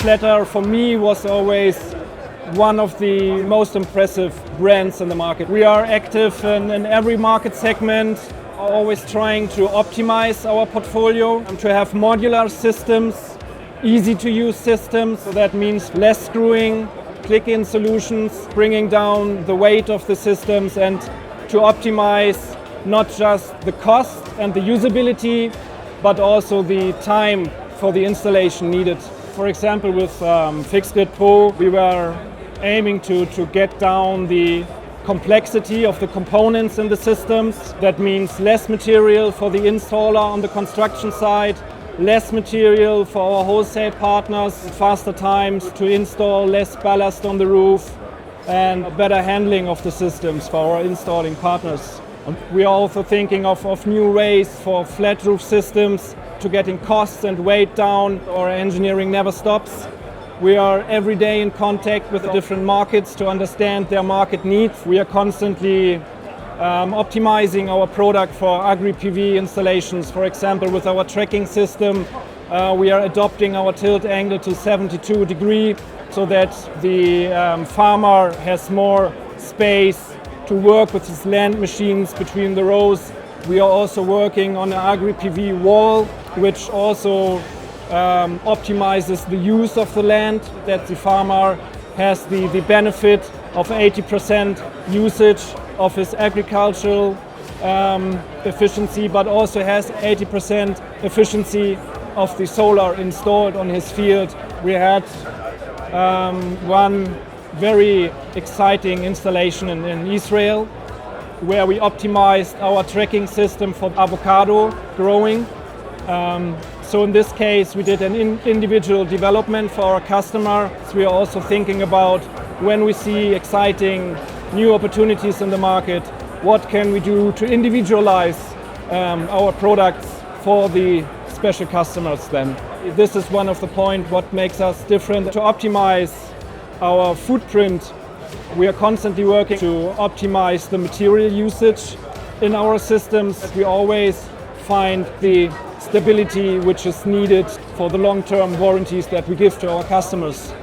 Schletter, for me, was always one of the most impressive brands in the market. We are active in every market segment, always trying to optimize our portfolio and to have modular systems, easy to use systems. So that means less screwing, click-in solutions, bringing down the weight of the systems, and to optimize not just the cost and the usability, but also the time for the installation needed. For example, with Fixed Grid Pro, we were aiming to get down the complexity of the components in the systems. That means less material for the installer on the construction side, less material for our wholesale partners, faster times to install, less ballast on the roof, and better handling of the systems for our installing partners. We are also thinking of new ways for flat roof systems to getting costs and weight down. Our engineering never stops. We are every day in contact with the different markets to understand their market needs. We are constantly optimizing our product for Agri-PV installations. For example, with our tracking system, we are adopting our tilt angle to 72 degrees so that the farmer has more space to work with his land machines between the rows. We are also working on an Agri-PV wall, which also optimizes the use of the land, that the farmer has the benefit of 80% usage of his agricultural efficiency, but also has 80% efficiency of the solar installed on his field. We had one very exciting installation in Israel where we optimized our tracking system for avocado growing. So in this case, we did an individual development for our customer. So we are also thinking about when we see exciting new opportunities in the market, what can we do to individualize our products for the special customers then. This is one of the points what makes us different. To optimize our footprint, we are constantly working to optimize the material usage in our systems. We always find the stability which is needed for the long-term warranties that we give to our customers.